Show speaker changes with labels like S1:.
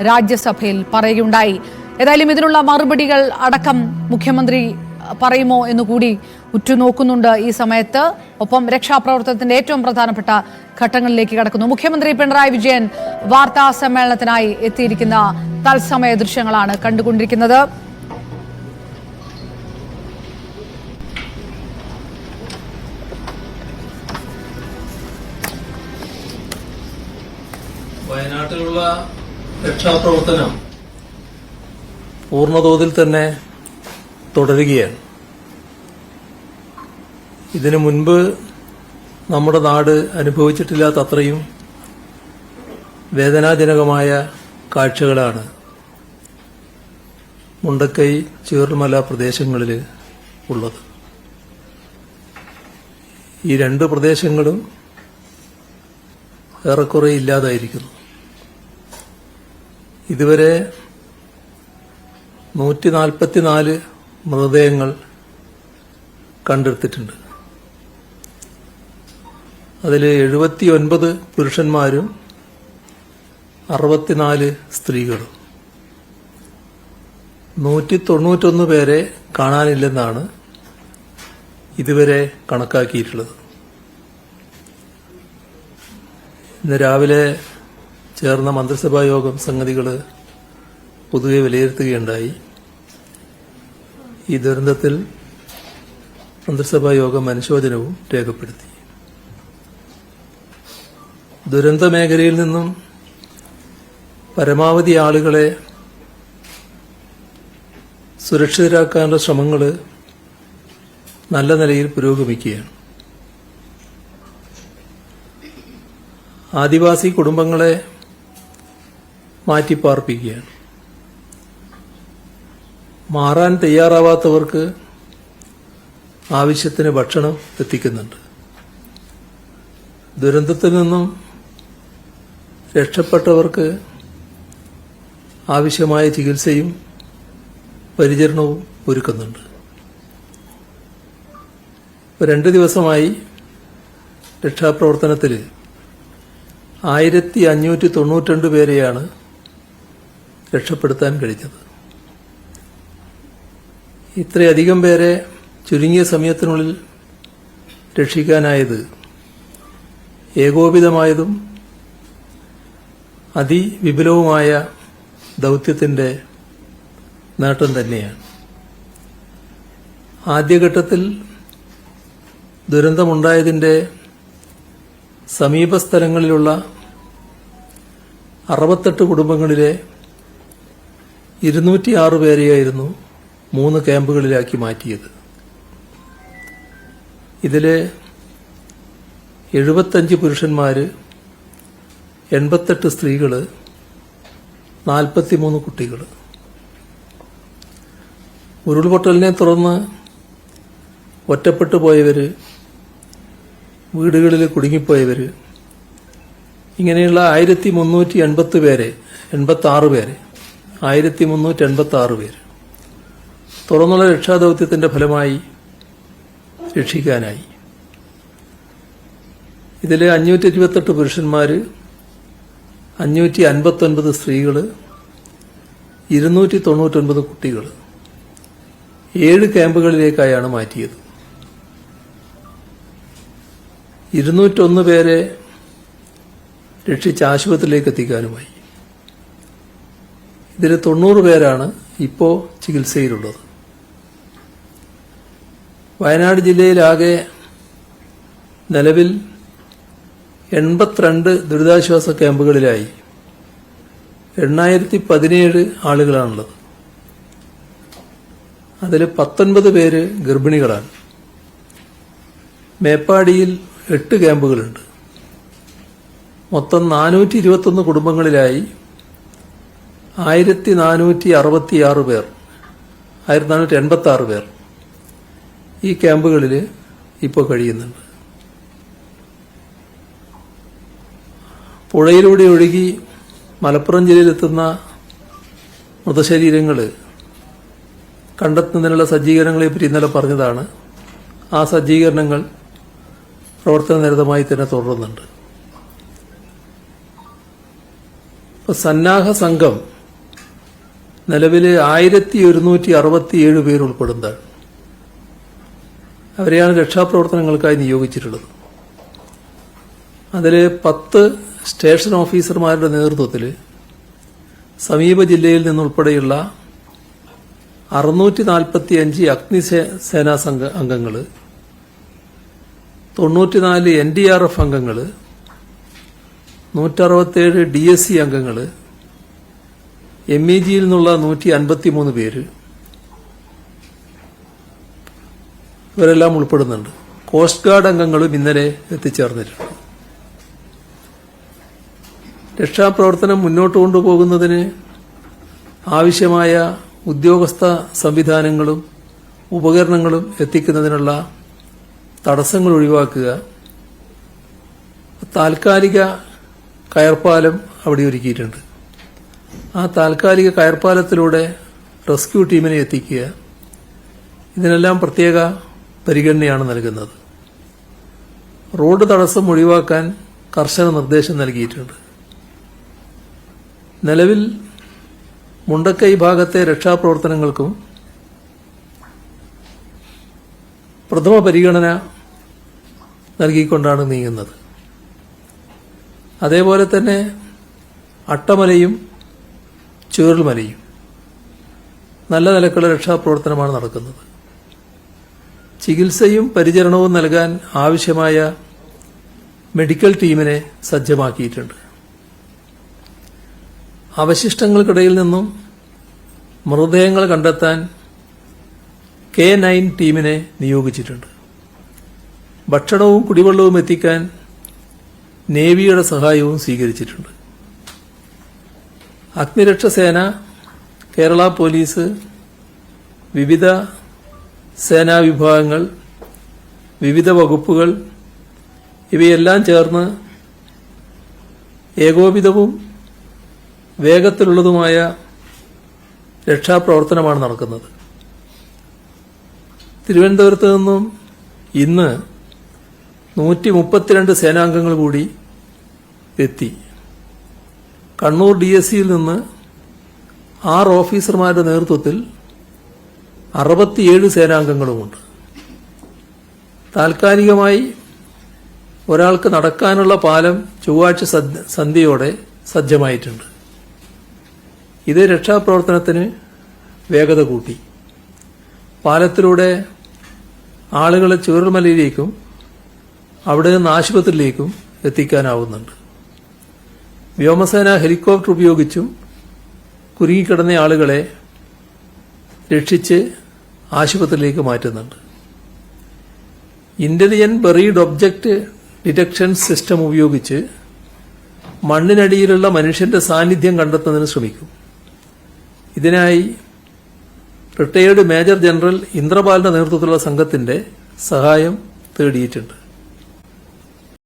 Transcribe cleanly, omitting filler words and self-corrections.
S1: രാജ്യസഭയിൽ പറയുകയുണ്ടായി. ഏതായാലും ഇതിനുള്ള മറുപടികൾ അടക്കം മുഖ്യമന്ത്രി പറയുമോ എന്നുകൂടി ഉറ്റുനോക്കുന്നുണ്ട് ഈ സമയത്ത്. ഒപ്പം രക്ഷാപ്രവർത്തനത്തിന്റെ ഏറ്റവും പ്രധാനപ്പെട്ട ഘട്ടങ്ങളിലേക്ക് കടക്കുന്നു. മുഖ്യമന്ത്രി പിണറായി വിജയൻ വാർത്താ സമ്മേളനത്തിനായി എത്തിയിരിക്കുന്ന തത്സമയ ദൃശ്യങ്ങളാണ് കണ്ടുകൊണ്ടിരിക്കുന്നത്.
S2: വയനാട്ടിലുള്ള രക്ഷാപ്രവർത്തനം പൂർണ്ണതോതിൽ തന്നെ തുടരുകയാണ്. ഇതിനു മുൻപ് നമ്മുടെ നാട് അനുഭവിച്ചിട്ടില്ലാത്ത അത്രയും വേദനാജനകമായ കാഴ്ചകളാണ് മുണ്ടക്കൈ ചീർമല പ്രദേശങ്ങളിൽ ഉള്ളത്. ഈ രണ്ട് പ്രദേശങ്ങളും ഏറെക്കുറെ ഇല്ലാതായിരിക്കുന്നു. ഇതുവരെ 144 മൃതദേഹങ്ങൾ കണ്ടെടുത്തിട്ടുണ്ട്. അതിൽ 79 പുരുഷന്മാരും 64 സ്ത്രീകളും. 191 പേരെ കാണാനില്ലെന്നാണ് ഇതുവരെ കണക്കാക്കിയിട്ടുള്ളത്. ഇന്ന് രാവിലെ ചേർന്ന മന്ത്രിസഭാ യോഗം സംഗതികൾ പൊതുവെ വിലയിരുത്തുകയുണ്ടായി. ഈ ദുരന്തത്തിൽ മന്ത്രിസഭാ യോഗം അനുശോചനവും രേഖപ്പെടുത്തി. ദുരന്ത മേഖലയിൽ നിന്നും പരമാവധി ആളുകളെ സുരക്ഷിതരാക്കാനുള്ള ശ്രമങ്ങൾ നല്ല നിലയിൽ പുരോഗമിക്കുകയാണ്. ആദിവാസി കുടുംബങ്ങളെ മാറ്റിപ്പാർപ്പിക്കുകയാണ്. മാറാൻ തയ്യാറാവാത്തവർക്ക് ആവശ്യത്തിന് ഭക്ഷണം എത്തിക്കുന്നുണ്ട്. ദുരന്തത്തിൽ നിന്നും രക്ഷപ്പെട്ടവർക്ക് ആവശ്യമായ ചികിത്സയും പരിചരണവും ഒരുക്കുന്നുണ്ട്. 2 ദിവസമായി രക്ഷാപ്രവർത്തനത്തിൽ 1592 പേരെയാണ് രക്ഷപ്പെടുത്താൻ കഴിഞ്ഞത്. ഇത്രയധികം പേരെ ചുരുങ്ങിയ സമയത്തിനുള്ളിൽ രക്ഷിക്കാനായത് ഏകോപിതമായതും അതിവിപുലവുമായ ദൌത്യത്തിന്റെ നേട്ടം തന്നെയാണ്. ആദ്യഘട്ടത്തിൽ ദുരന്തമുണ്ടായതിന്റെ സമീപസ്ഥലങ്ങളിലുള്ള 68 കുടുംബങ്ങളിലെ 206 പേരെയായിരുന്നു 3 ക്യാമ്പുകളിലാക്കി മാറ്റിയത്. ഇതിലെ 75 പുരുഷന്മാര്, 88 സ്ത്രീകള്, 43 കുട്ടികൾ. ഉരുൾപൊട്ടലിനെ തുടർന്ന് ഒറ്റപ്പെട്ടു പോയവര്, വീടുകളിൽ കുടുങ്ങിപ്പോയവര്, ഇങ്ങനെയുള്ള 1386 പേരെ 1386 പേര് തുടർന്നുള്ള രക്ഷാദൌത്യത്തിന്റെ ഫലമായി രക്ഷിക്കാനായി. ഇതിലെ 528 പുരുഷന്മാര്, 559 സ്ത്രീകള്, 299 കുട്ടികൾ 7 ക്യാമ്പുകളിലേക്കായാണ് മാറ്റിയത്. 201 പേരെ രക്ഷിച്ച് ആശുപത്രിയിലേക്ക് എത്തിക്കാനുമായി. ഇതിൽ 90 പേരാണ് ഇപ്പോൾ ചികിത്സയിലുള്ളത്. വയനാട് ജില്ലയിലാകെ നിലവിൽ 82 ദുരിതാശ്വാസ ക്യാമ്പുകളിലായി 817 ആളുകളാണുള്ളത്. അതിൽ 19 പേര് ഗർഭിണികളാണ്. മേപ്പാടിയിൽ 8 ക്യാമ്പുകളുണ്ട്. മൊത്തം 421 കുടുംബങ്ങളിലായി 1486 പേർ 1486 പേർ ഈ ക്യാമ്പുകളിൽ ഇപ്പോൾ കഴിയുന്നുണ്ട്. പുഴയിലൂടെ ഒഴുകി മലപ്പുറം ജില്ലയിലെത്തുന്ന മൃതശരീരങ്ങൾ കണ്ടെത്തുന്നതിനുള്ള സജ്ജീകരണങ്ങളെപ്പറ്റി ഇന്നലെ പറഞ്ഞതാണ്. ആ സജ്ജീകരണങ്ങൾ പ്രവർത്തനനിരതമായി തന്നെ തുടരുന്നുണ്ട്. സന്നാഹ സംഘം നിലവിൽ 1167 പേർ ഉൾപ്പെടുന്നതാണ്. അവരെയാണ് രക്ഷാപ്രവർത്തനങ്ങൾക്കായി നിയോഗിച്ചിട്ടുള്ളത്. അതിൽ 10 സ്റ്റേഷൻ ഓഫീസർമാരുടെ നേതൃത്വത്തിൽ സമീപ ജില്ലയിൽ നിന്നുൾപ്പെടെയുള്ള 645 അഗ്നിസേനാ അംഗങ്ങൾ, 94 NDRF അംഗങ്ങൾ, 167 DSC അംഗങ്ങൾ, MEGയിൽ നിന്നുള്ള 153 പേര്, ഇവരെല്ലാം ഉൾപ്പെടുന്നുണ്ട്. കോസ്റ്റ് ഗാർഡ് അംഗങ്ങളും ഇന്നലെ എത്തിച്ചേർന്നിട്ടുണ്ട്. രക്ഷാപ്രവർത്തനം മുന്നോട്ട് കൊണ്ടുപോകുന്നതിന് ആവശ്യമായ ഉദ്യോഗസ്ഥ സംവിധാനങ്ങളും ഉപകരണങ്ങളും എത്തിക്കുന്നതിനുള്ള തടസ്സങ്ങൾ ഒഴിവാക്കുക, താൽക്കാലിക കയർപ്പാലം അവിടെ ഒരുക്കിയിട്ടുണ്ട്. ആ താൽക്കാലിക കയർപ്പാലത്തിലൂടെ റെസ്ക്യൂ ടീമിനെ എത്തിക്കുക, ഇതിനെല്ലാം പ്രത്യേക പരിഗണനയാണ് നൽകുന്നത്. റോഡ് തടസ്സം ഒഴിവാക്കാൻ കർശന നിർദ്ദേശം നൽകിയിട്ടുണ്ട്. നിലവിൽ മുണ്ടക്കൈ ഭാഗത്തെ രക്ഷാപ്രവർത്തനങ്ങൾക്കും പ്രഥമ പരിഗണന നൽകിക്കൊണ്ടാണ് നീങ്ങുന്നത്. അതേപോലെ തന്നെ അട്ടമലയും ചൂരൽമലയും നല്ല നിലക്കുള്ള രക്ഷാപ്രവർത്തനമാണ് നടക്കുന്നത്. ചികിത്സയും പരിചരണവും നൽകാൻ ആവശ്യമായ മെഡിക്കൽ ടീമിനെ സജ്ജമാക്കിയിട്ടുണ്ട്. അവശിഷ്ടങ്ങൾക്കിടയിൽ നിന്നും മൃതദേഹങ്ങൾ കണ്ടെത്താൻ K9 ടീമിനെ നിയോഗിച്ചിട്ടുണ്ട്. ഭക്ഷണവും കുടിവെള്ളവും എത്തിക്കാൻ നേവിയുടെ സഹായവും സ്വീകരിച്ചിട്ടുണ്ട്. അഗ്നിരക്ഷാസേന, കേരള പോലീസ്, വിവിധ സേനാ വിഭാഗങ്ങൾ, വിവിധ വകുപ്പുകൾ ഇവയെല്ലാം ചേർന്ന് ഏകോപിതവും വേഗത്തിലുള്ളതുമായ രക്ഷാപ്രവർത്തനമാണ് നടക്കുന്നത്. തിരുവനന്തപുരത്ത് നിന്നും ഇന്ന് 132 സേനാംഗങ്ങൾ കൂടി എത്തി. കണ്ണൂർ DSCയിൽ നിന്ന് 6 ഓഫീസർമാരുടെ നേതൃത്വത്തിൽ 67 സേനാംഗങ്ങളുമുണ്ട്. താൽക്കാലികമായി ഒരാൾക്ക് നടക്കാനുള്ള പാലം ചൊവ്വാഴ്ച സന്ധ്യയോടെ സജ്ജമായിട്ടുണ്ട്. ഇത് രക്ഷാപ്രവർത്തനത്തിന് വേഗത കൂട്ടി. പാലത്തിലൂടെ ആളുകളെ ചൂരൽമലയിലേക്കും അവിടെ നിന്ന് ആശുപത്രിയിലേക്കും എത്തിക്കാനാവുന്നുണ്ട്. വ്യോമസേന ഹെലികോപ്റ്റർ ഉപയോഗിച്ചും കുരുങ്ങിക്കിടന്ന ആളുകളെ രക്ഷിച്ച് ആശുപത്രിയിലേക്ക് മാറ്റുന്നുണ്ട്. Intelligent buried object detection system ഉപയോഗിച്ച് മണ്ണിനടിയിലുള്ള മനുഷ്യന്റെ സാന്നിധ്യം കണ്ടെത്തുന്നതിന് ശ്രമിക്കും. ഇതിനായി റിട്ടയേർഡ് മേജർ ജനറൽ ഇന്ദ്രപാലിന്റെ നേതൃത്വത്തിലുള്ള സംഘത്തിന്റെ സഹായം തേടിയിട്ടുണ്ട്.